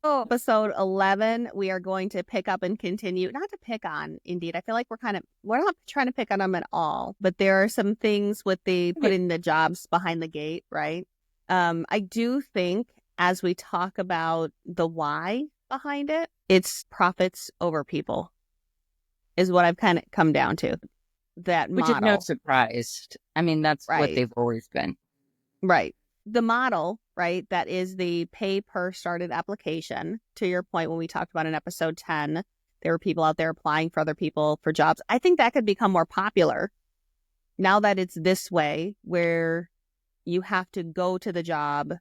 Episode 11, we are going to pick up and continue, not to pick on Indeed. I feel like we're not trying to pick on them at all, but there are some things with the putting the jobs behind the gate, right? I do think as we talk about the why behind it, it's profits over people is what I've kind of come down to. That Which is no model, surprise. I mean, that's what right? they've always been. Right. The model, right? That is the pay per started application. To your point, when we talked about in episode 10, there were people out there applying for other people for jobs. I think that could become more popular now that it's this way, where you have to go to the job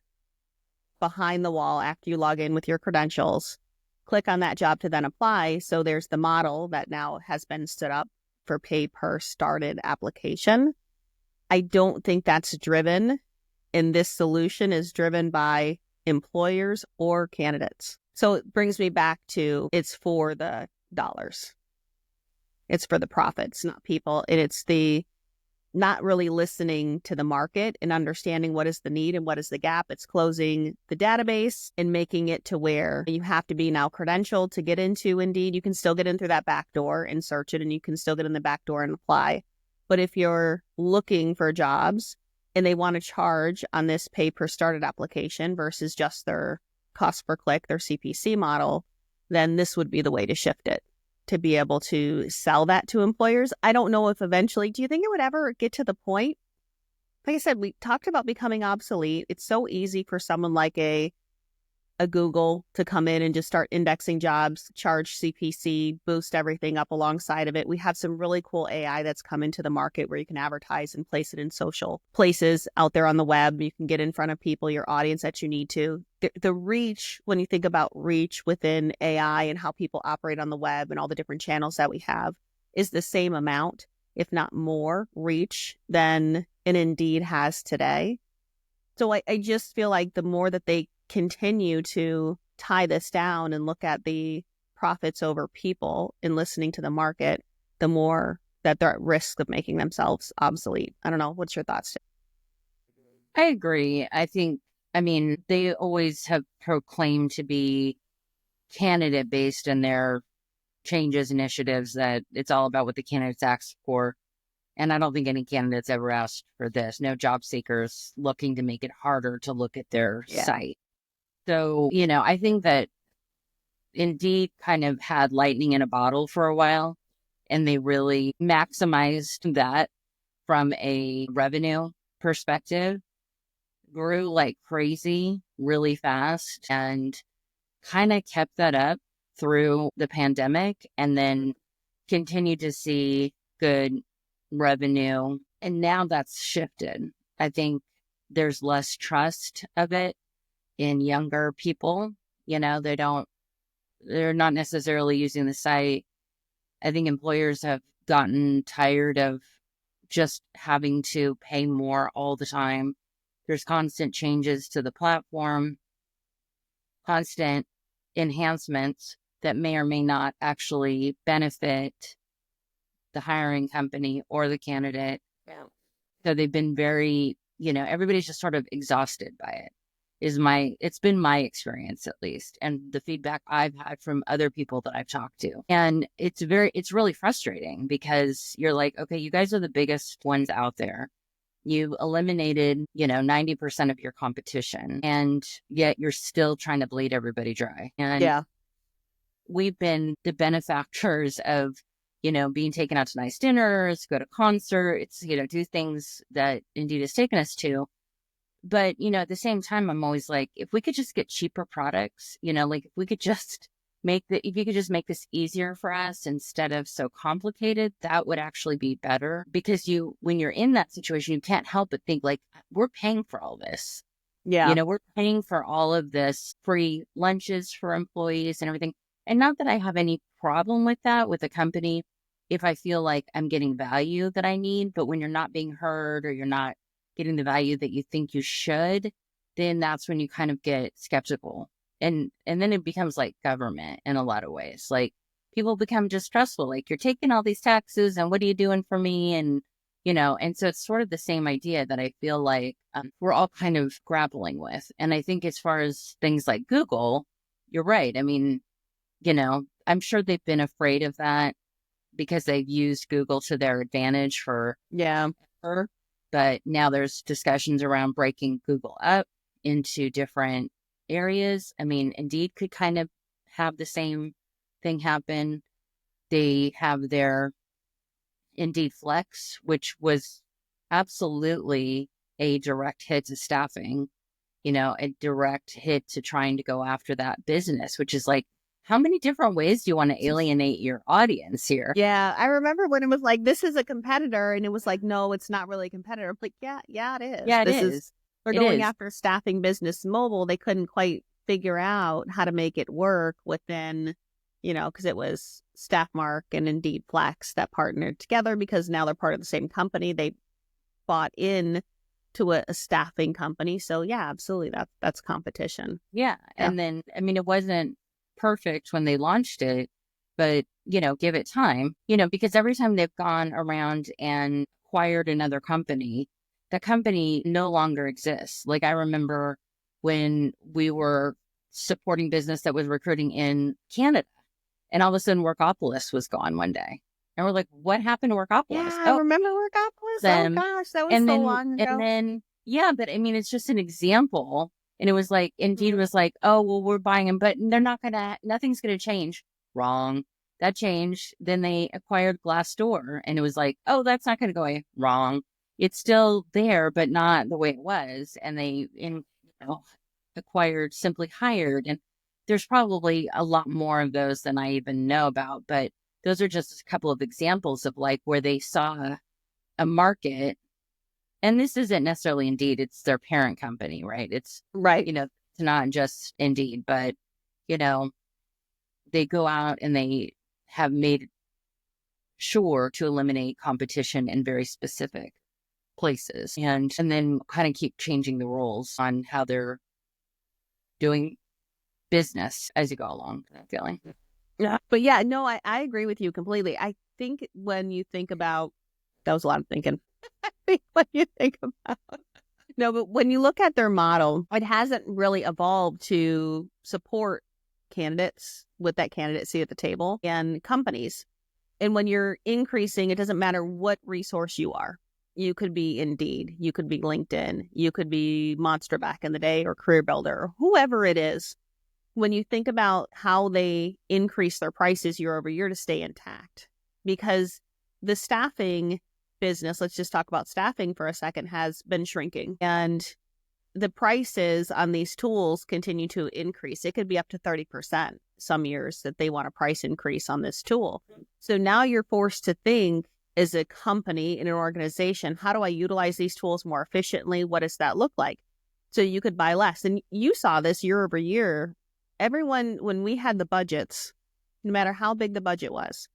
behind the wall after you log in with your credentials, click on that job to then apply. So there's the model that now has been stood up for pay per started application. I don't think that's driven, and this solution is driven by employers or candidates. So it brings me back to it's for the dollars. It's for the profits, not people. And it's the not really listening to the market and understanding what is the need and what is the gap. It's closing the database and making it to where you have to be now credentialed to get into Indeed. You can still get in through that back door and search it, and you can still get in the back door and apply. But if you're looking for jobs and they want to charge on this pay per started application versus just their cost per click, their CPC model, then this would be the way to shift it, to be able to sell that to employers. I don't know if eventually, do you think it would ever get to the point? Like I said, we talked about becoming obsolete. It's so easy for someone like a Google to come in and just start indexing jobs, charge CPC, boost everything up alongside of it. We have some really cool AI that's come into the market where you can advertise and place it in social places out there on the web. You can get in front of people, your audience that you need to. The reach, when you think about reach within AI and how people operate on the web and all the different channels that we have, is the same amount, if not more, reach than an Indeed has today. So I just feel like the more that they continue to tie this down and look at the profits over people and listening to the market, the more that they're at risk of making themselves obsolete. I don't know. What's your thoughts? I agree. I mean, they always have proclaimed to be candidate based in their changes initiatives, that it's all about what the candidates ask for. And I don't think any candidates ever asked for this. No job seekers looking to make it harder to look at their site. So, I think that Indeed kind of had lightning in a bottle for a while, and they really maximized that from a revenue perspective, grew like crazy really fast, and kind of kept that up through the pandemic, and then continued to see good revenue. And now that's shifted. I think there's less trust of it in younger people. They're not necessarily using the site. I think employers have gotten tired of just having to pay more all the time. There's constant changes to the platform, constant enhancements that may or may not actually benefit the hiring company or the candidate. Yeah. So they've been very, everybody's just sort of exhausted by it. It's been my experience, at least, and the feedback I've had from other people that I've talked to. And it's really frustrating, because you're like, okay, you guys are the biggest ones out there. You eliminated, 90% of your competition, and yet you're still trying to bleed everybody dry. And we've been the benefactors of, being taken out to nice dinners, go to concerts, do things that Indeed has taken us to. But, at the same time, I'm always like, if we could just get cheaper products, like if you could just make this easier for us instead of so complicated, that would actually be better. Because when you're in that situation, you can't help but think like, we're paying for all this. Yeah. We're paying for all of this free lunches for employees and everything. And not that I have any problem with that with a company, if I feel like I'm getting value that I need. But when you're not being heard, or you're not getting the value that you think you should, then that's when you kind of get skeptical. And then it becomes like government in a lot of ways. Like, people become distrustful. Like, you're taking all these taxes, and what are you doing for me? And, and so it's sort of the same idea that I feel like we're all kind of grappling with. And I think as far as things like Google, you're right. I mean, I'm sure they've been afraid of that because they've used Google to their advantage for Yeah. her. But now there's discussions around breaking Google up into different areas. I mean, Indeed could kind of have the same thing happen. They have their Indeed Flex, which was absolutely a direct hit to staffing, a direct hit to trying to go after that business, which is like, how many different ways do you want to alienate your audience here? Yeah. I remember when it was like, this is a competitor, and it was like, no, it's not really a competitor. I'm like, yeah, it is. Yeah, it This is. they're It going is. after staffing business mobile. They couldn't quite figure out how to make it work within, because it was Staffmark and Indeed Flex that partnered together, because now they're part of the same company. They bought in to a staffing company. So yeah, absolutely. That's competition. Yeah. And then, I mean, it wasn't perfect when they launched it, but, give it time, because every time they've gone around and acquired another company, that company no longer exists. Like I remember when we were supporting business that was recruiting in Canada, and all of a sudden Workopolis was gone one day. And we're like, what happened to Yeah, Workopolis? I remember Workopolis. Oh Them. gosh, that was so long And ago. then, yeah, but I mean, it's just an example. And it was like, Indeed Mhm. was like, oh, well, we're buying them, but nothing's going to change. Wrong. That changed. Then they acquired Glassdoor, and it was like, oh, that's not going to go away. Wrong. It's still there, but not the way it was. And they acquired Simply Hired. And there's probably a lot more of those than I even know about, but those are just a couple of examples of like where they saw a market, and this isn't necessarily Indeed, it's their parent company, right? It's, Right. it's not just Indeed, but, they go out and they have made sure to eliminate competition in very specific places, and then kind of keep changing the rules on how they're doing business as you go along, I'm feeling. Yeah. But yeah, no, I agree with you completely. I think when you think about, that was a lot of thinking. I think when you think about, no, but when you look at their model, it hasn't really evolved to support candidates with that candidacy at the table and companies. And when you're increasing, it doesn't matter what resource you are. You could be Indeed, you could be LinkedIn, you could be Monster back in the day, or Career Builder, or whoever it is. When you think about how they increase their prices year over year to stay intact, because the staffing business, let's just talk about staffing for a second, has been shrinking, and the prices on these tools continue to increase. It could be up to 30% some years that they want a price increase on this tool. So now you're forced to think, as a company in an organization, how do I utilize these tools more efficiently? What does that look like? So you could buy less. And you saw this year over year. Everyone, when we had the budgets, no matter how big the budget was,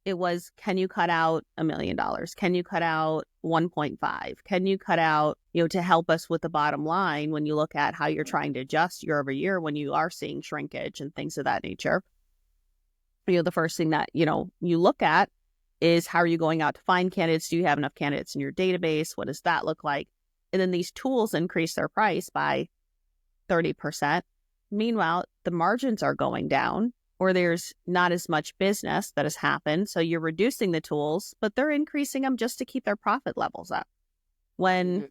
it was, can you cut out $1 million? Can you cut out 1.5? Can you cut out, to help us with the bottom line when you look at how you're trying to adjust year over year when you are seeing shrinkage and things of that nature? The first thing that, you look at is, how are you going out to find candidates? Do you have enough candidates in your database? What does that look like? And then these tools increase their price by 30%. Meanwhile, the margins are going down, or there's not as much business that has happened. So you're reducing the tools, but they're increasing them just to keep their profit levels up. When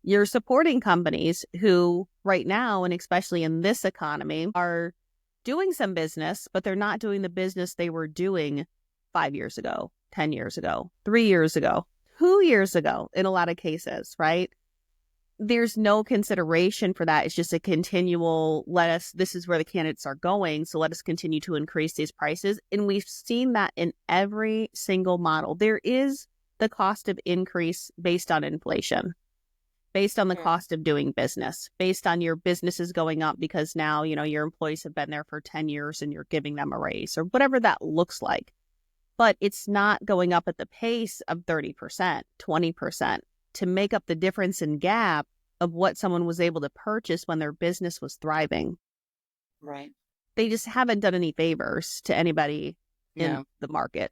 you're supporting companies who right now, and especially in this economy, are doing some business, but they're not doing the business they were doing 5 years ago, 10 years ago, 3 years ago, 2 years ago, in a lot of cases, right? There's no consideration for that. It's just a continual, this is where the candidates are going, so let us continue to increase these prices. And we've seen that in every single model. There is the cost of increase based on inflation, based on the cost of doing business, based on your businesses going up because now, your employees have been there for 10 years and you're giving them a raise, or whatever that looks like. But it's not going up at the pace of 30%, 20% to make up the difference in gap of what someone was able to purchase when their business was thriving. Right. They just haven't done any favors to anybody in the market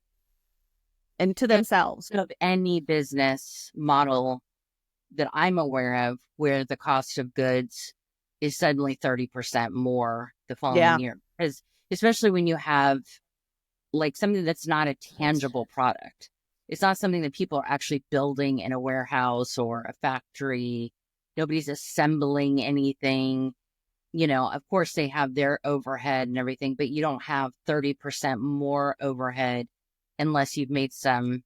and to themselves. Of any business model that I'm aware of where the cost of goods is suddenly 30% more the Yeah. following year. Because especially when you have like something that's not a tangible product. It's not something that people are actually building in a warehouse or a factory. Nobody's assembling anything. Of course they have their overhead and everything, but you don't have 30% more overhead unless you've made some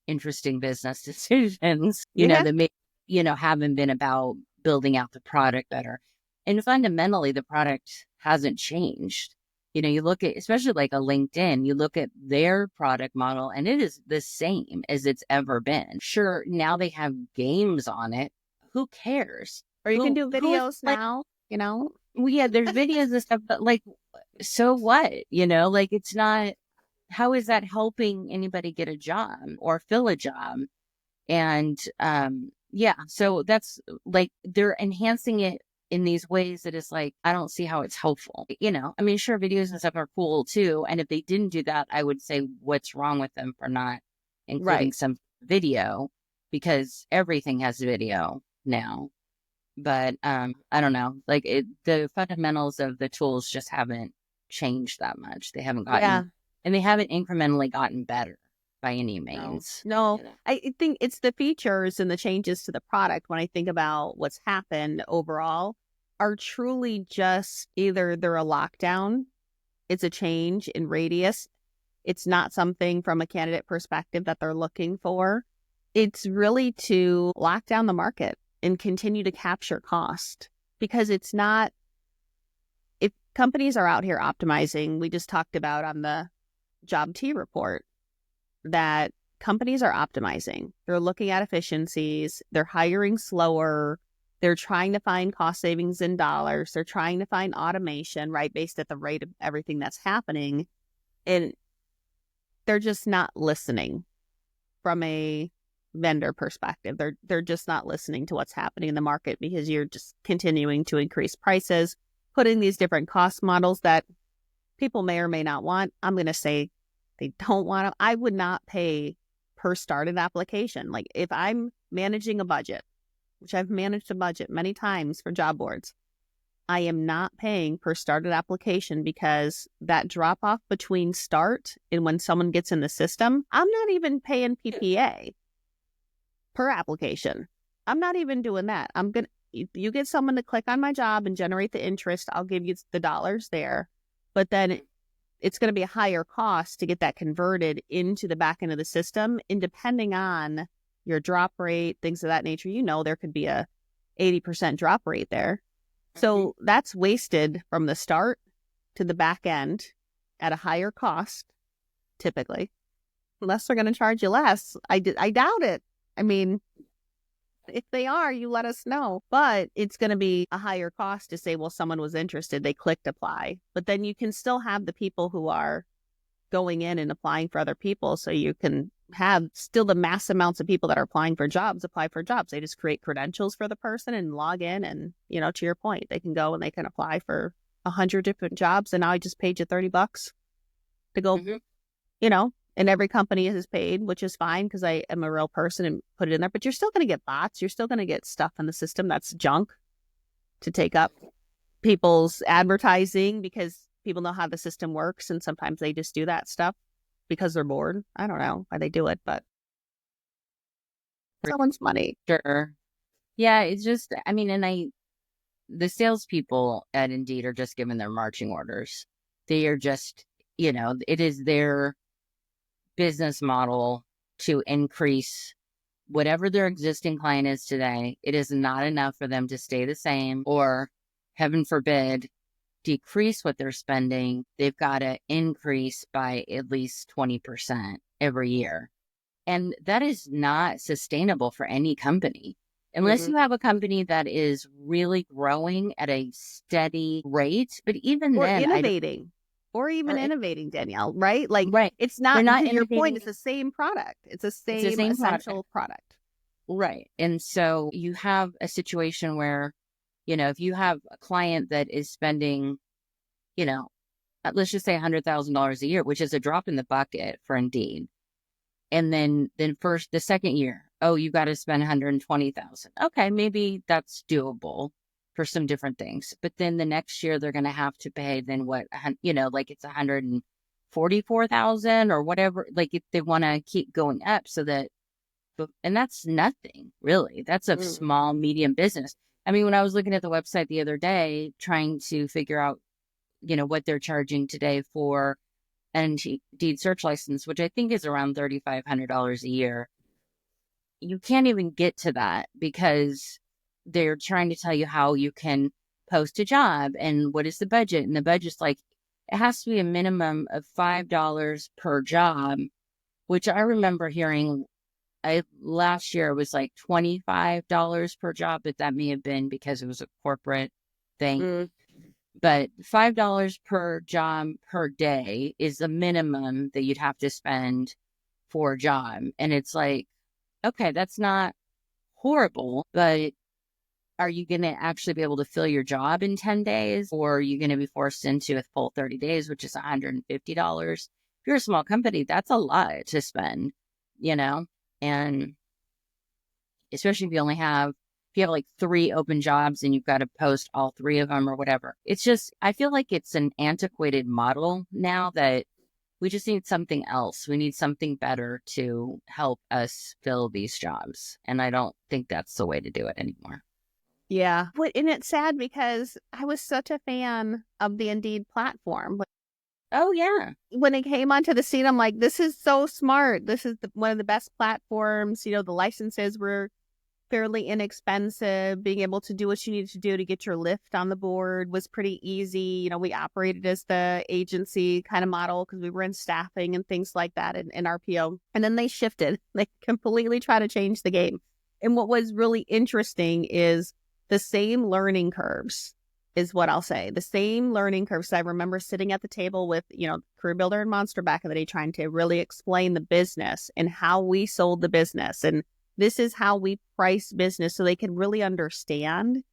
interesting business decisions, Yeah. that may, haven't been about building out the product better. And fundamentally, the product hasn't changed. You look at, especially like a LinkedIn, you look at their product model and it is the same as it's ever been. Sure, now they have games on it. Who cares? Or you can do Who is videos like, now, well, yeah, there's videos and stuff, but like, so what? Like it's not, how is that helping anybody get a job or fill a job? And yeah, so that's like they're enhancing it in these ways that is like, I don't see how it's helpful. I mean, sure, videos and stuff are cool too. And if they didn't do that, I would say, what's wrong with them for not including right? some video? Because everything has video now. But I don't know, like the fundamentals of the tools just haven't changed that much. They haven't Yeah. gotten, and they haven't incrementally gotten better by any means. No, I think it's the features and the changes to the product when I think about what's happened overall are truly just either they're a lockdown, it's a change in radius, it's not something from a candidate perspective that they're looking for. It's really to lock down the market and continue to capture cost because it's not, if companies are out here optimizing, we just talked about on the Job T report that companies are optimizing. They're looking at efficiencies. They're hiring slower. They're trying to find cost savings in dollars. They're trying to find automation, right, based at the rate of everything that's happening. And they're just not listening from a vendor perspective. They're just not listening to what's happening in the market because you're just continuing to increase prices, putting these different cost models that people may or may not want. I'm going to say they don't want to. I would not pay per started application. Like if I'm managing a budget, which I've managed a budget many times for job boards, I am not paying per started application because that drop off between start and when someone gets in the system, I'm not even paying PPA per application. I'm not even doing that. You get someone to click on my job and generate the interest, I'll give you the dollars there. But then it's going to be a higher cost to get that converted into the back end of the system. And depending on your drop rate, things of that nature, there could be a 80% drop rate there. So that's wasted from the start to the back end at a higher cost, typically, unless they're going to charge you less. I doubt it. I mean, if they are, you let us know. But it's going to be a higher cost to say, well, someone was interested, they clicked apply. But then you can still have the people who are going in and applying for other people. So you can have still the mass amounts of people that are applying for jobs apply for jobs. They just create credentials for the person and log in. And, to your point, they can go and they can apply for 100 different jobs. And now I just paid you $30 to go, and every company is paid, which is fine because I am a real person and put it in there. But you're still going to get bots. You're still going to get stuff in the system that's junk to take up people's advertising because people know how the system works. And sometimes they just do that stuff because they're bored. I don't know why they do it, but someone's money. Sure. Yeah, it's just, I mean, and the salespeople at Indeed are just given their marching orders. They are just, it is their business model to increase whatever their existing client is today. It is not enough for them to stay the same or, heaven forbid, decrease what they're spending. They've got to increase by at least 20% every year. And that is not sustainable for any company. Unless you have a company that is really growing at a steady rate. But even or then, innovating. Or even innovating, Danielle, right? Like, right. It's not, They're not to your point, innovating. it's the same product. It's the same essential product. Right. And so you have a situation where, if you have a client that is spending, let's just say $100,000 a year, which is a drop in the bucket for Indeed. And then the second year, oh, you got to spend $120,000. Okay, maybe that's doable. for some different things. But then the next year they're going to have to pay then what, like it's 144,000 or whatever. Like if they want to keep going up so that, and that's nothing really. That's a small, medium business. I mean, when I was looking at the website the other day, trying to figure out, what they're charging today for an Indeed search license, which I think is around $3,500 a year, you can't even get to that because they're trying to tell you how you can post a job and what is the budget. And the budget's like, it has to be a minimum of $5 per job, which I remember hearing last year was like $25 per job, but that may have been because it was a corporate thing. But $5 per job per day is the minimum that you'd have to spend for a job. And it's like, okay, that's not horrible, but are you going to actually be able to fill your job in 10 days? Or are you going to be forced into a full 30 days, which is $150? If you're a small company, that's a lot to spend, and especially if you have like 3 open jobs and you've got to post all 3 of them or whatever. It's just, I feel like it's an antiquated model now that we just need something else. We need something better to help us fill these jobs. And I don't think that's the way to do it anymore. Yeah. And it's sad because I was such a fan of the Indeed platform. Oh, yeah. When it came onto the scene, I'm like, this is so smart. This is one of the best platforms. The licenses were fairly inexpensive. Being able to do what you needed to do to get your lift on the board was pretty easy. We operated as the agency kind of model because we were in staffing and things like that in RPO. And then they shifted. They completely try to change the game. And what was really interesting is the same learning curves is what I'll say. The same learning curves. I remember sitting at the table with, Career Builder and Monster back in the day trying to really explain the business and how we sold the business. And this is how we price business so they can really understand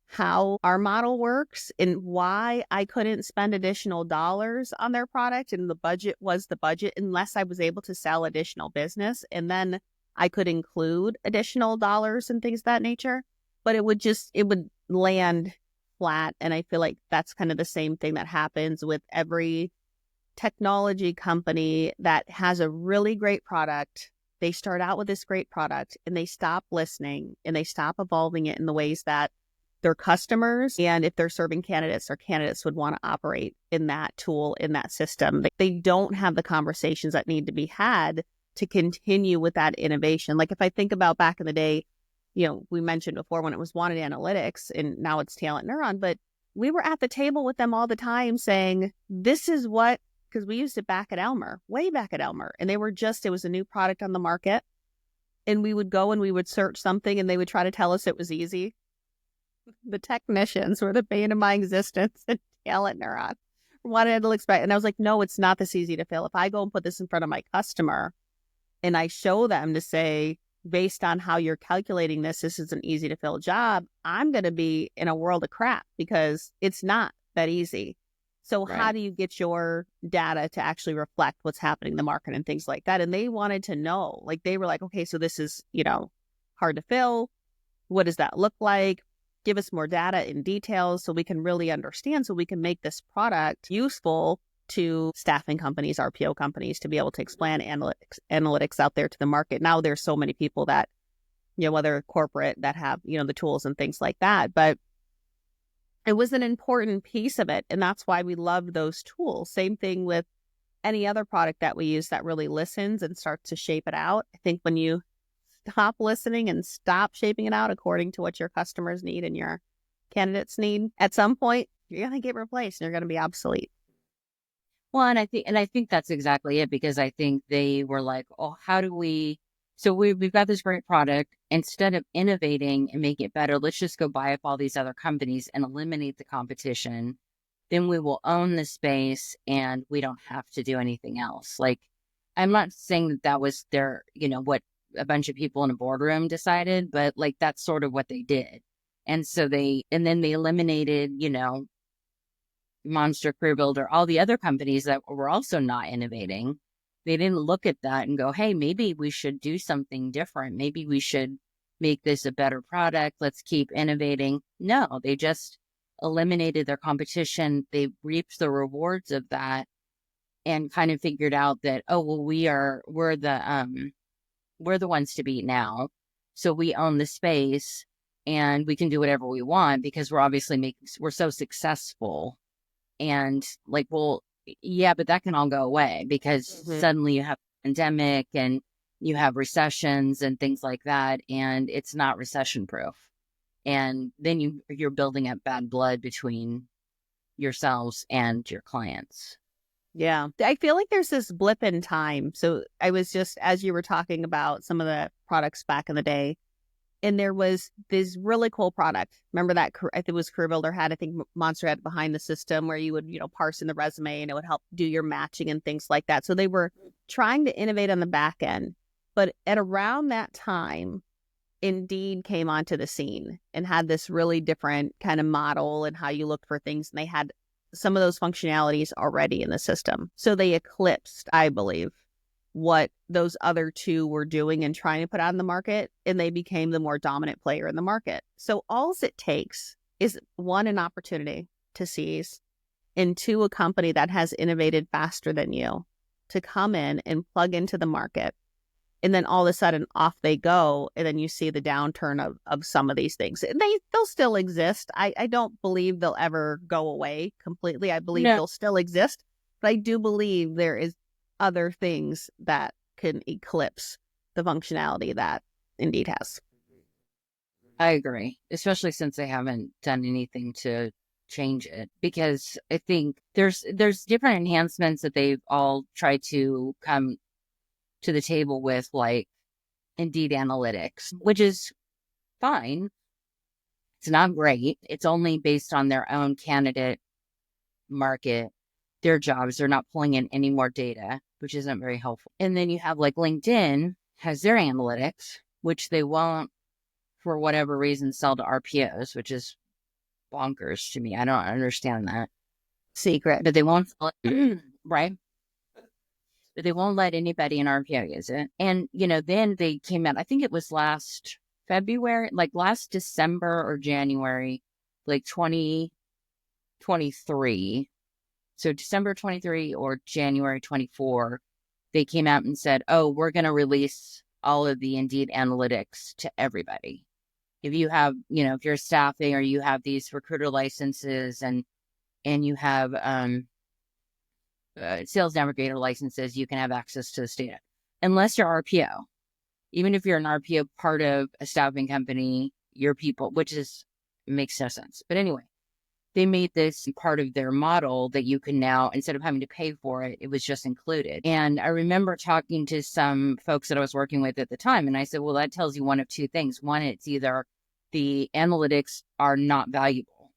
how our model works and why I couldn't spend additional dollars on their product. And the budget was the budget unless I was able to sell additional business. And then I could include additional dollars and things of that nature. But it would land flat. And I feel like that's kind of the same thing that happens with every technology company that has a really great product. They start out with this great product and they stop listening and they stop evolving it in the ways that their customers and if they're serving candidates or candidates would want to operate in that tool, in that system. They don't have the conversations that need to be had to continue with that innovation. Like if I think about back in the day, we mentioned before when it was Wanted Analytics and now it's Talent Neuron, but we were at the table with them all the time saying, this is what, because we used it back at Elmer, way back at Elmer. And it was a new product on the market. And we would go and we would search something and they would try to tell us it was easy. The technicians were the bane of my existence at Talent Neuron. Wanted to expect. And I was like, no, it's not this easy to fill. If I go and put this in front of my customer and I show them to say, based on how you're calculating this is an easy to fill job, I'm going to be in a world of crap because it's not that easy. So How do you get your data to actually reflect what's happening in the market and things like that? And they wanted to know, like, they were like, okay, so this is, hard to fill. What does that look like? Give us more data and details so we can really understand, so we can make this product useful to staffing companies, RPO companies, to be able to explain analytics out there to the market. Now there's so many people that, whether corporate, that have, the tools and things like that. But it was an important piece of it. And that's why we loved those tools. Same thing with any other product that we use that really listens and starts to shape it out. I think when you stop listening and stop shaping it out according to what your customers need and your candidates need, at some point, you're going to get replaced and you're going to be obsolete. Well, and I think that's exactly it, because I think they were like, oh, how do we, so we've got this great product. Instead of innovating and make it better, let's just go buy up all these other companies and eliminate the competition. Then we will own the space and we don't have to do anything else. Like, I'm not saying that was their, what a bunch of people in a boardroom decided, but like, that's sort of what they did. And so then they eliminated, Monster, Career Builder, all the other companies that were also not innovating. They didn't look at that and go, hey, maybe we should do something different. Maybe we should make this a better product. Let's keep innovating. No, they just eliminated their competition. They reaped the rewards of that and kind of figured out that, oh, well, we're the ones to beat now. So we own the space and we can do whatever we want because we're so successful. And like, well, yeah, but that can all go away because suddenly you have a pandemic and you have recessions and things like that. And it's not recession proof. And then you're building up bad blood between yourselves and your clients. Yeah. I feel like there's this blip in time. So I was just, as you were talking about some of the products back in the day, and there was this really cool product. Remember that? I think it was Career Builder had, I think Monster had behind the system where you would, parse in the resume and it would help do your matching and things like that. So they were trying to innovate on the back end. But at around that time, Indeed came onto the scene and had this really different kind of model and how you looked for things. And they had some of those functionalities already in the system. So they eclipsed, I believe, what those other two were doing and trying to put out in the market. And they became the more dominant player in the market. So all it takes is, one, an opportunity to seize, and two, a company that has innovated faster than you to come in and plug into the market. And then all of a sudden off they go. And then you see the downturn of some of these things. They'll still exist. I don't believe they'll ever go away completely. I believe they'll still exist. But I do believe there is other things that can eclipse the functionality that Indeed has. I agree, especially since they haven't done anything to change it, because I think there's different enhancements that they've all tried to come to the table with, like Indeed Analytics, which is fine. It's not great. It's only based on their own candidate market, their jobs. They're not pulling in any more data, which isn't very helpful. And then you have like LinkedIn has their analytics, which they won't, for whatever reason, sell to RPOs, which is bonkers to me. I don't understand that. Secret. But they won't sell it, right? But they won't let anybody in RPO use it. And, then they came out, I think it was last February, like last December or January, like 2023. So December 23 or January 24, they came out and said, oh, we're going to release all of the Indeed analytics to everybody. If you have, if you're staffing or you have these recruiter licenses and you have sales navigator licenses, you can have access to this data. Unless you're RPO. Even if you're an RPO part of a staffing company, your people, makes no sense. But anyway, they made this part of their model that you can now, instead of having to pay for it, it was just included. And I remember talking to some folks that I was working with at the time, and I said, well, that tells you one of two things. One, it's either the analytics are not valuable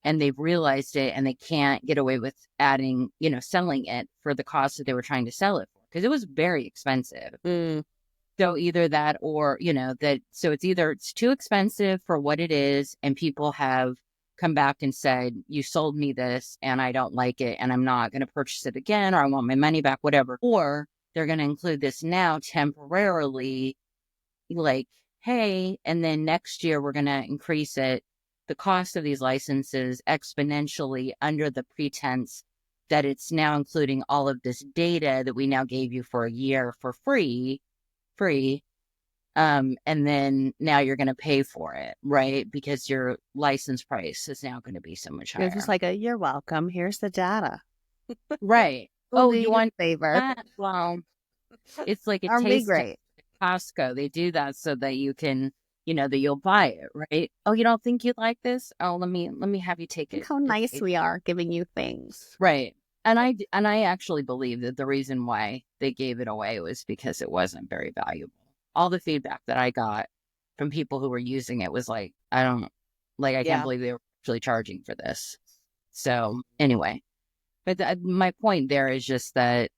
and they've realized it and they can't get away with adding, selling it for the cost that they were trying to sell it for, because it was very expensive. So either that or, so it's too expensive for what it is. And people have come back and said, you sold me this and I don't like it and I'm not going to purchase it again, or I want my money back, whatever. Or they're going to include this now temporarily, like, hey, and then next year we're going to increase it, the cost of these licenses exponentially, under the pretense that it's now including all of this data that we now gave you for a year for free. And then now you're going to pay for it, right? Because your license price is now going to be so much higher. It's just like you're welcome. Here's the data. Right. Oh, you want a favor? That? Well, it's like a taste great. Costco. They do that so that you can, that you'll buy it, right? Oh, you don't think you'd like this? Oh, let me have you take it. Look how nice we are giving you things. Right. And I actually believe that the reason why they gave it away was because it wasn't very valuable. All the feedback that I got from people who were using it was like, I can't believe they were actually charging for this. So anyway, but my point there is just that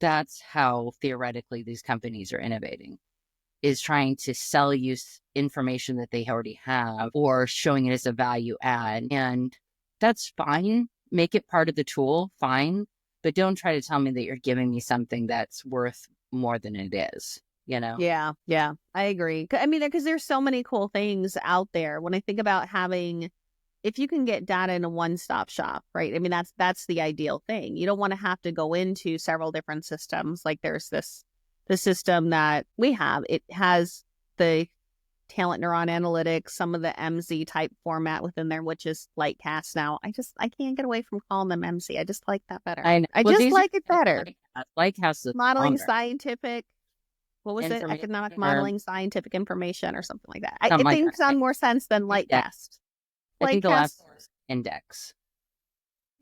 that's how theoretically these companies are innovating, is trying to sell you information that they already have or showing it as a value add. And that's fine. Make it part of the tool, fine. But don't try to tell me that you're giving me something that's worth more than it is. Yeah, yeah, I agree. I mean, because there's so many cool things out there. When I think about having, if you can get data in a one-stop shop, right? I mean, that's the ideal thing. You don't want to have to go into several different systems. Like there's the system that we have. It has the talent neuron analytics, some of the MZ type format within there, which is Lightcast now. I can't get away from calling them MZ. I just like that better. I know. I Well, just these are like it better. like has the Modeling longer scientific, what was it? information Economic or modeling scientific information or something like that. something It like seems that. sound more sense than Index. Lightcast. I think the last Lightcast, one is index.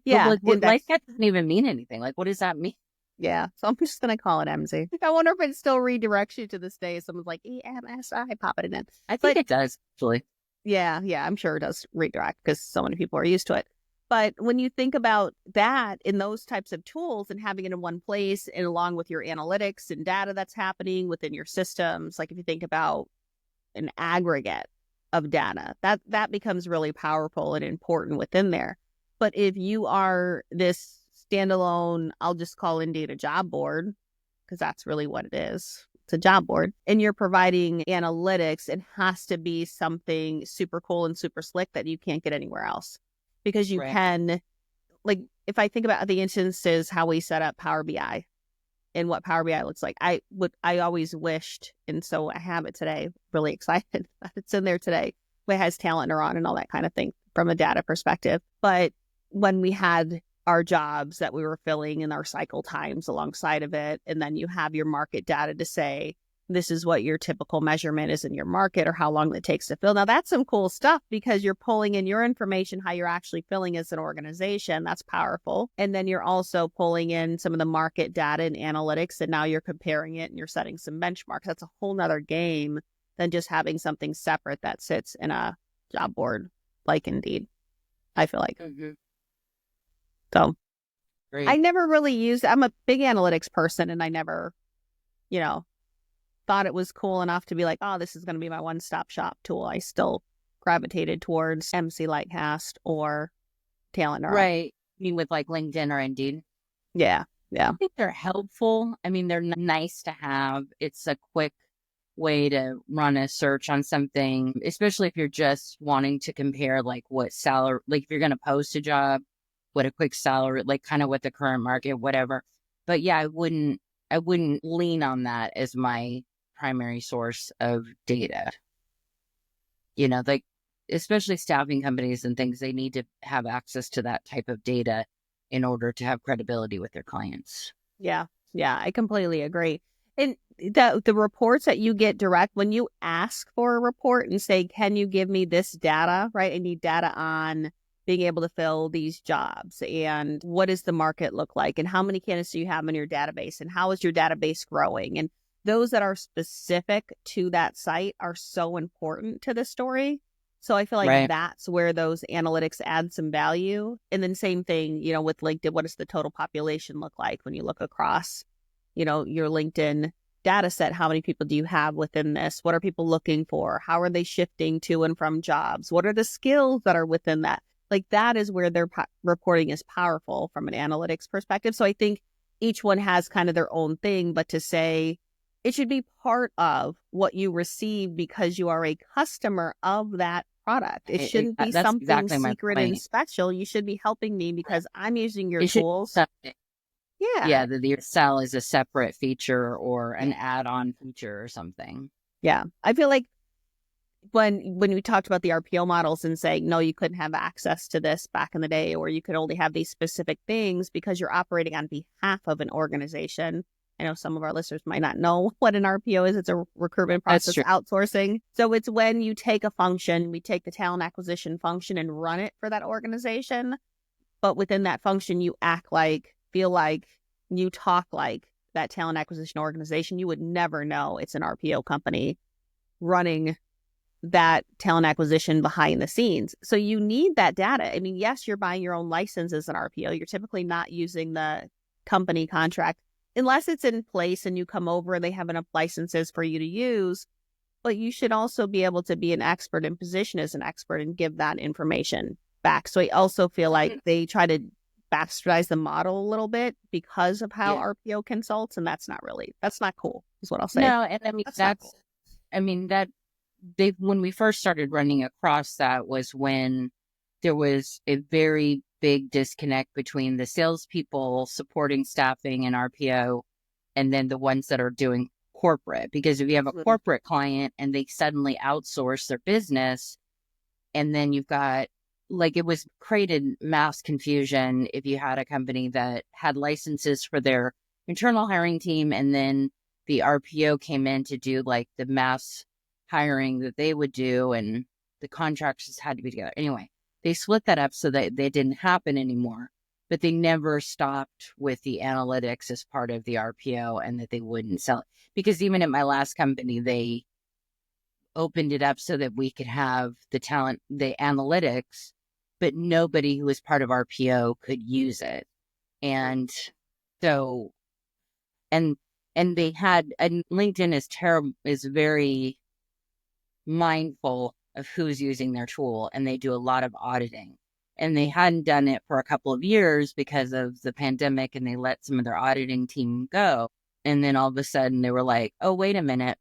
But yeah, like, what index. Lightcast doesn't even mean anything. Like, what does that mean? Yeah, so I'm just gonna call it MZ. I wonder if it still redirects you to this day. Someone's like EMSI, pop it in. I think it does actually. Yeah, I'm sure it does redirect because so many people are used to it. But when you think about that in those types of tools and having it in one place and along with your analytics and data that's happening within your systems, like if you think about an aggregate of data, that becomes really powerful and important within there. But if you are this standalone, I'll just call Indeed a job board, because that's really what it is. It's a job board, and you're providing analytics. It has to be something super cool and super slick that you can't get anywhere else, because you Right. can, like, if I think about the instances, how we set up Power BI and what Power BI looks like, I always wished, and so I have it today, really excited that it's in there today. It has talent neuron and all that kind of thing from a data perspective. But when we had our jobs that we were filling and our cycle times alongside of it, and then you have your market data to say, this is what your typical measurement is in your market or how long it takes to fill. Now, that's some cool stuff because you're pulling in your information, how you're actually filling as an organization. That's powerful. And then you're also pulling in some of the market data and analytics, and now you're comparing it and you're setting some benchmarks. That's a whole nother game than just having something separate that sits in a job board like Indeed, I feel like. Mm-hmm. So Great. I never really used, I'm a big analytics person, and I never, thought it was cool enough to be like, oh, this is going to be my one-stop shop tool. I still gravitated towards MC Lightcast or Talent Neuron. Right. You mean with like LinkedIn or Indeed? Yeah. I think they're helpful. I mean, they're nice to have. It's a quick way to run a search on something, especially if you're just wanting to compare like what salary, like if you're going to post a job, what a quick salary, like kind of what the current market, whatever. But yeah, I wouldn't lean on that as my primary source of data. Like especially staffing companies and things, they need to have access to that type of data in order to have credibility with their clients. Yeah, I completely agree. And the reports that you get direct, when you ask for a report and say, can you give me this data, right? I need data on being able to fill these jobs, and what does the market look like, and how many candidates do you have in your database, and how is your database growing? And those that are specific to that site are so important to the story. So I feel like that's where those analytics add some value. And then same thing, with LinkedIn, what does the total population look like when you look across, your LinkedIn data set? How many people do you have within this? What are people looking for? How are they shifting to and from jobs? What are the skills that are within that? Like that is where their reporting is powerful from an analytics perspective. So I think each one has kind of their own thing, but to say it should be part of what you receive because you are a customer of that product. It shouldn't be something exactly secret and special. You should be helping me because I'm using your tools. Yeah, the sell is a separate feature or an add-on feature or something. Yeah, I feel like when we talked about the RPO models and saying, no, you couldn't have access to this back in the day, or you could only have these specific things because you're operating on behalf of an organization. I know some of our listeners might not know what an RPO is. It's a recruitment process outsourcing. So it's when you take a function, we take the talent acquisition function and run it for that organization. But within that function, you act like, feel like, you talk like that talent acquisition organization. You would never know it's an RPO company running that talent acquisition behind the scenes. So you need that data. I mean, yes, you're buying your own license as an RPO. You're typically not using the company contract unless it's in place and you come over and they have enough licenses for you to use. But you should also be able to be an expert in position as an expert and give that information back. So I also feel like they try to bastardized the model a little bit because of how Yeah. RPO consults, and that's not cool, is what I'll say. No, and I mean, That's not cool. that when we first started running across that was when there was a very big disconnect between the salespeople supporting staffing and RPO and then the ones that are doing corporate. Because if you have a corporate client and they suddenly outsource their business, and then you've got, like, it was created mass confusion if you had a company that had licenses for their internal hiring team and then the RPO came in to do like the mass hiring that they would do and the contracts just had to be together. Anyway, they split that up so that they didn't happen anymore, but they never stopped with the analytics as part of the RPO and that they wouldn't sell it. Because even at my last company, they opened it up so that we could have the analytics, but nobody who was part of RPO could use it. And so, and LinkedIn is very mindful of who's using their tool, and they do a lot of auditing. And they hadn't done it for a couple of years because of the pandemic, and they let some of their auditing team go. And then all of a sudden they were like, oh, wait a minute,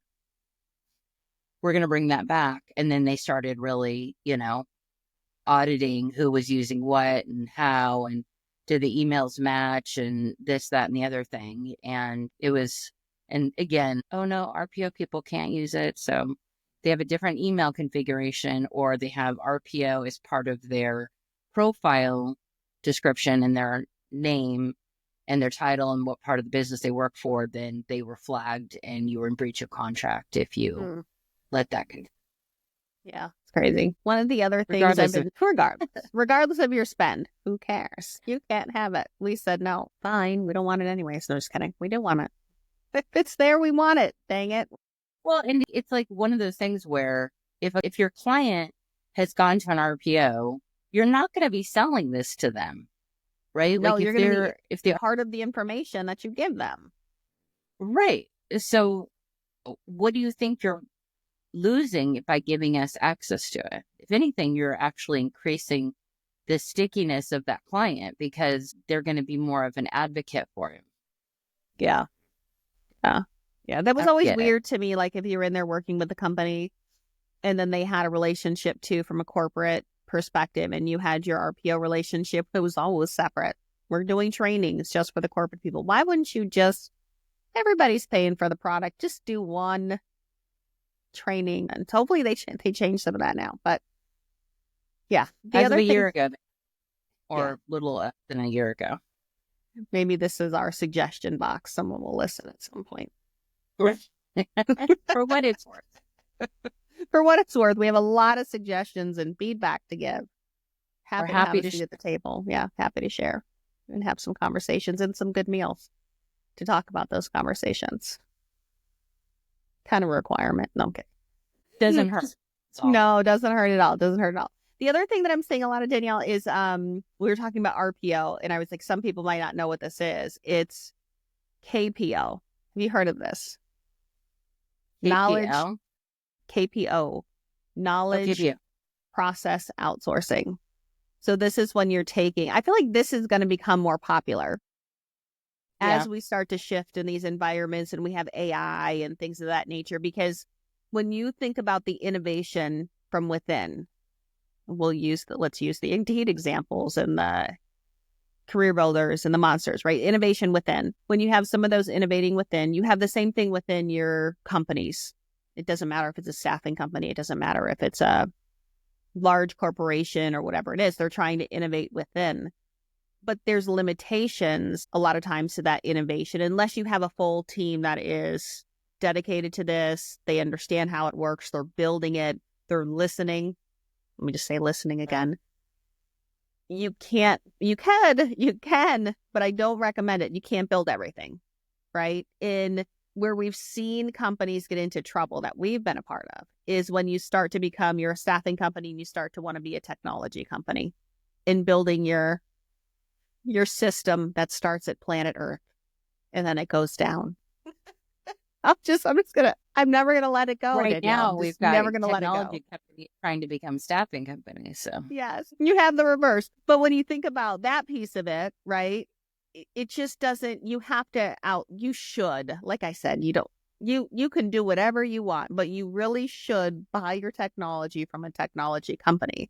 we're going to bring that back. And then they started really, auditing who was using what and how, and did the emails match and this, that, and the other thing. And again, oh no, RPO people can't use it. So they have a different email configuration, or they have RPO as part of their profile description and their name and their title and what part of the business they work for, then they were flagged and you were in breach of contract if you let that go. Yeah, it's crazy. One of the other things regardless of your spend, who cares? You can't have it. We said, no, fine. We don't want it anyway. So just kidding. We do want it. If it's there, we want it. Dang it. Well, and it's like one of those things where if your client has gone to an RPO, you're not going to be selling this to them, right? No, like you're going to be if they're part of the information that you give them. Right. So what do you think you're losing by giving us access to it? If anything, you're actually increasing the stickiness of that client because they're going to be more of an advocate for him. Yeah. Yeah. That was always weird to me. Like if you were in there working with the company and then they had a relationship too from a corporate perspective and you had your RPO relationship, it was always separate. We're doing trainings just for the corporate people. Why wouldn't you everybody's paying for the product, just do one training? And hopefully they change some of that now. But yeah, as of a year ago, or a little less than a year ago. Maybe this is our suggestion box. Someone will listen at some point. For what it's worth. For what it's worth, we have a lot of suggestions and feedback to give. Happy to have a seat at the table. Yeah, happy to share and have some conversations and some good meals to talk about those conversations. Kind of a requirement. No, okay. Doesn't hurt. No, doesn't hurt at all. Doesn't hurt at all. The other thing that I'm seeing a lot of, Danielle, is we were talking about RPO, and I was like, some people might not know what this is. It's KPO. Have you heard of this? KPO? Knowledge. KPO. Knowledge Process Outsourcing. So this is when you're taking, I feel like this is going to become more popular as we start to shift in these environments and we have AI and things of that nature. Because when you think about the innovation from within, let's use the Indeed examples and the career builders and the monsters, right? Innovation within. When you have some of those innovating within, you have the same thing within your companies. It doesn't matter if it's a staffing company. It doesn't matter if it's a large corporation or whatever it is. They're trying to innovate within. But there's limitations a lot of times to that innovation unless you have a full team that is dedicated to this. They understand how it works. They're building it. They're listening. Let me just say listening again. You can, but I don't recommend it. You can't build everything, right? In where we've seen companies get into trouble that we've been a part of is when you start to become, you're a staffing company and you start to want to be a technology company in building your system that starts at planet Earth and then it goes down. I I'm never going to let it go, Right Danielle. now, I'm we've just got never going to let it go. technology companies trying to become staffing companies. So Yes, you have the reverse. But when you think about that piece of it, right, it just doesn't, you have to you should, like I said, you can do whatever you want, but you really should buy your technology from a technology company.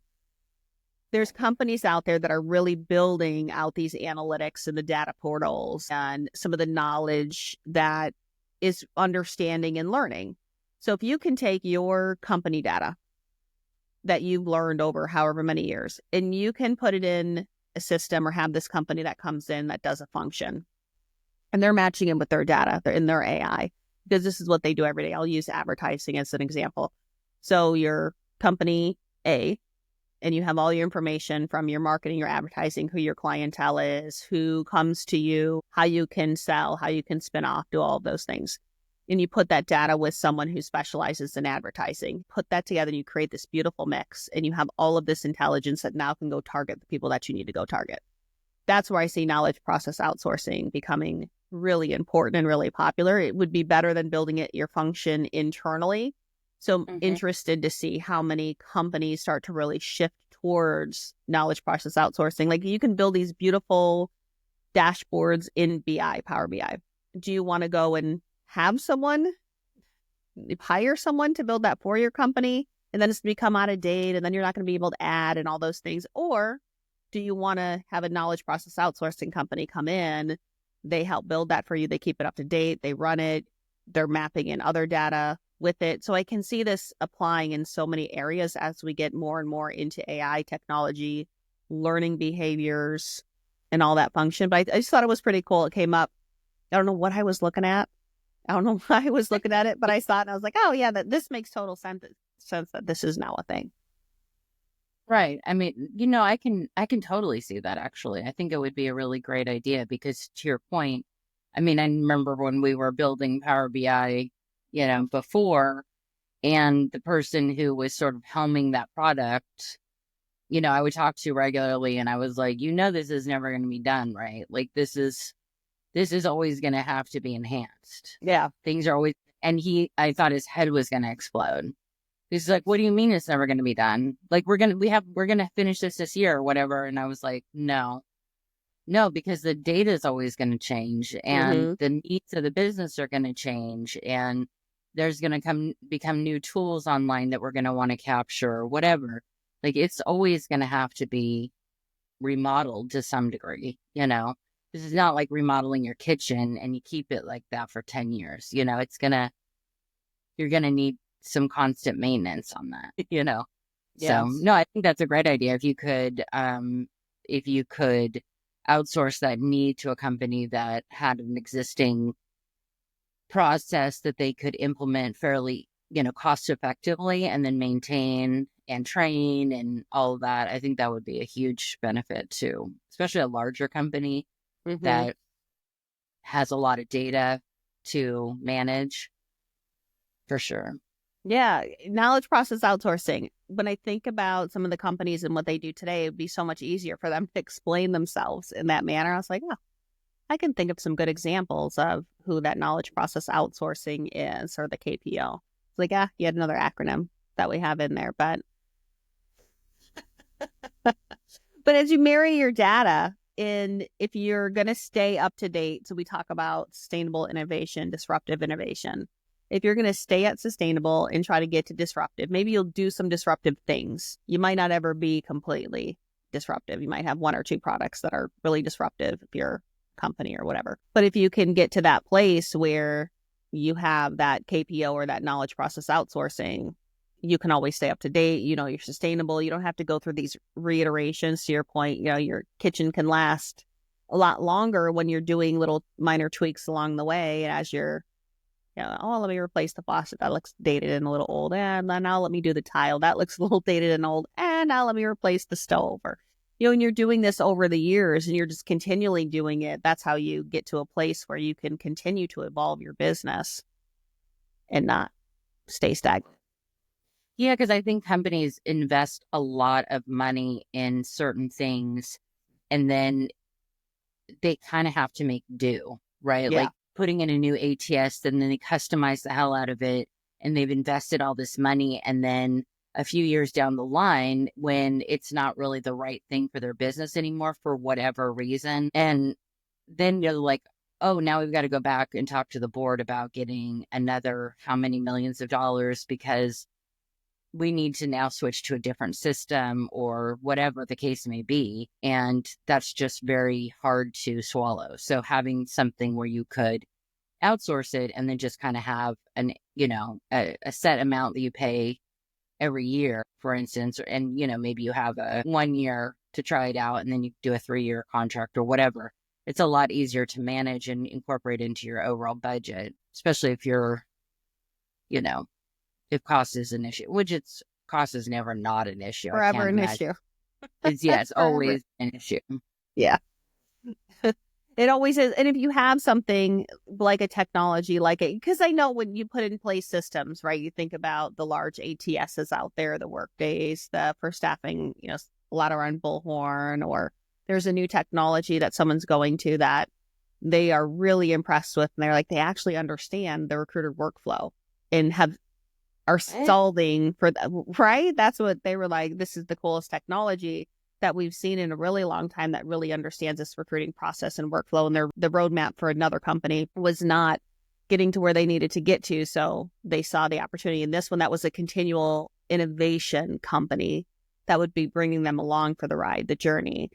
There's companies out there that are really building out these analytics and the data portals and some of the knowledge that is understanding and learning. So if you can take your company data that you've learned over however many years, and you can put it in a system or have this company that comes in that does a function, and they're matching it with their data, they're in their AI, because this is what they do every day. I'll use advertising as an example. So your company A, and you have all your information from your marketing, your advertising, who your clientele is, who comes to you, how you can sell, how you can spin off, do all of those things. And you put that data with someone who specializes in advertising, put that together, and you create this beautiful mix, and you have all of this intelligence that now can go target the people that you need to go target. That's where I see knowledge process outsourcing becoming really important and really popular. It would be better than building it your function internally. So I'm interested to see how many companies start to really shift towards knowledge process outsourcing. Like you can build these beautiful dashboards in BI, Power BI. Do you want to go and have someone, hire someone to build that for your company, and then it's become out of date, and then you're not going to be able to add and all those things? Or do you want to have a knowledge process outsourcing company come in? They help build that for you. They keep it up to date. They run it. They're mapping in other data with it. So I can see this applying in so many areas as we get more and more into AI technology, learning behaviors, and all that function. But I just thought it was pretty cool. It came up. I don't know what I was looking at. I don't know why I was looking at it, but I saw it and I was like, oh yeah, this makes total sense that this is now a thing. right. I mean, I can totally see that actually. I think it would be a really great idea because to your point, I mean, I remember when we were building Power BI, before, and the person who was sort of helming that product, I would talk to regularly and I was like, this is never going to be done, right? Like this is always going to have to be enhanced. Yeah. Things are always, and I thought his head was going to explode. He's like, what do you mean it's never going to be done? Like we're going to finish this year or whatever. And I was like, no, because the data is always going to change and the needs of the business are going to change. And there's going to become new tools online that we're going to want to capture or whatever. Like it's always going to have to be remodeled to some degree, This is not like remodeling your kitchen and you keep it like that for 10 years. You're going to need some constant maintenance on that, Yes. So no, I think that's a great idea. If you could outsource that need to a company that had an existing process that they could implement fairly, cost effectively and then maintain and train and all of that, I think that would be a huge benefit too, especially a larger company that has a lot of data to manage, for sure. Yeah, knowledge process outsourcing. When I think about some of the companies and what they do today, it'd be so much easier for them to explain themselves in that manner. I was like, oh, I can think of some good examples of who that knowledge process outsourcing is, or the KPO. It's like, yet another acronym that we have in there. But as you marry your data, and if you're going to stay up to date, so we talk about sustainable innovation, disruptive innovation. If you're going to stay at sustainable and try to get to disruptive, maybe you'll do some disruptive things. You might not ever be completely disruptive. You might have one or two products that are really disruptive if you're a company or whatever. But if you can get to that place where you have that KPO or that knowledge process outsourcing, you can always stay up to date. You're sustainable. You don't have to go through these reiterations. To your point, your kitchen can last a lot longer when you're doing little minor tweaks along the way. And as you're, let me replace the faucet. That looks dated and a little old. And then now let me do the tile. That looks a little dated and old. And now let me replace the stove. Or, and you're doing this over the years and you're just continually doing it. That's how you get to a place where you can continue to evolve your business and not stay stagnant. Yeah, because I think companies invest a lot of money in certain things and then they kind of have to make do, right? Yeah. Like putting in a new ATS and then they customize the hell out of it and they've invested all this money, and then a few years down the line, when it's not really the right thing for their business anymore for whatever reason, and then you're like, oh, now we've got to go back and talk to the board about getting another how many millions of dollars because we need to now switch to a different system or whatever the case may be. And that's just very hard to swallow. So having something where you could outsource it and then just kind of have a set amount that you pay every year, for instance, and, maybe you have a 1 year to try it out and then you do a 3-year contract or whatever. It's a lot easier to manage and incorporate into your overall budget, especially if you're, if cost is an issue, which cost is never not an issue. Forever an issue. It's always an issue. Yeah. It always is. And if you have something like a technology like it, because I know when you put in place systems, right, you think about the large ATSs out there, the Workdays, for staffing, a lot around Bullhorn, or there's a new technology that someone's going to that they are really impressed with. And they're like, they actually understand the recruiter workflow and are solving for that, right? That's what they were like. This is the coolest technology that we've seen in a really long time that really understands this recruiting process and workflow. And the roadmap for another company was not getting to where they needed to get to. So they saw the opportunity in this one. That was a continual innovation company that would be bringing them along for the ride, the journey.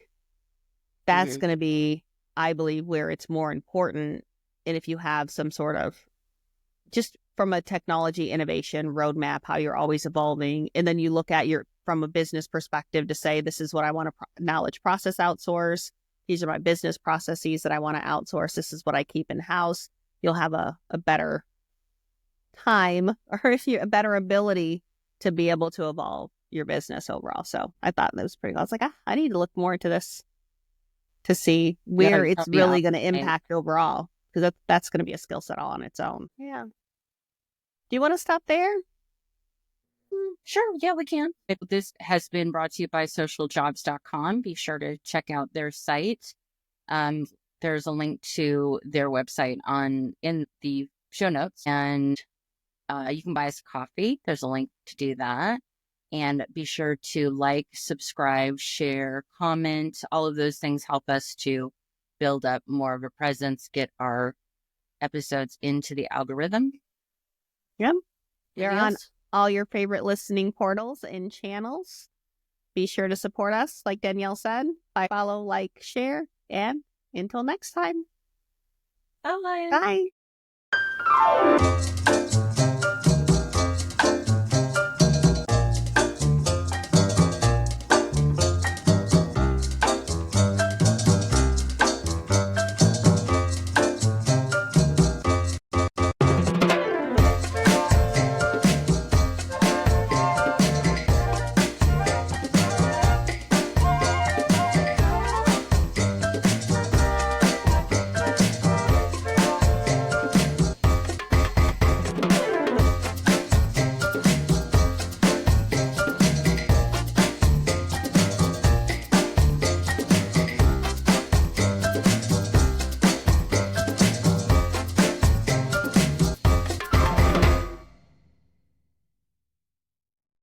That's going to be, I believe, where it's more important. And if you have some sort of, just from a technology innovation roadmap, how you're always evolving, and then you look at from a business perspective to say, this is what I want to knowledge process outsource. These are my business processes that I want to outsource. This is what I keep in house. You'll have a better time, or a better ability to be able to evolve your business overall. So I thought that was pretty cool. I was like, I need to look more into this to see where it's really going to impact overall, because that's going to be a skill set all on its own. Yeah. Do you want to stop there? Sure. Yeah, we can. This has been brought to you by socialjobs.com. Be sure to check out their site. There's a link to their website in the show notes, and you can buy us a coffee. There's a link to do that. And be sure to like, subscribe, share, comment. All of those things help us to build up more of a presence, get our episodes into the algorithm. Yep. They're on all your favorite listening portals and channels. Be sure to support us, like Danielle said, by follow, like, share, and until next time. Bye. Bye.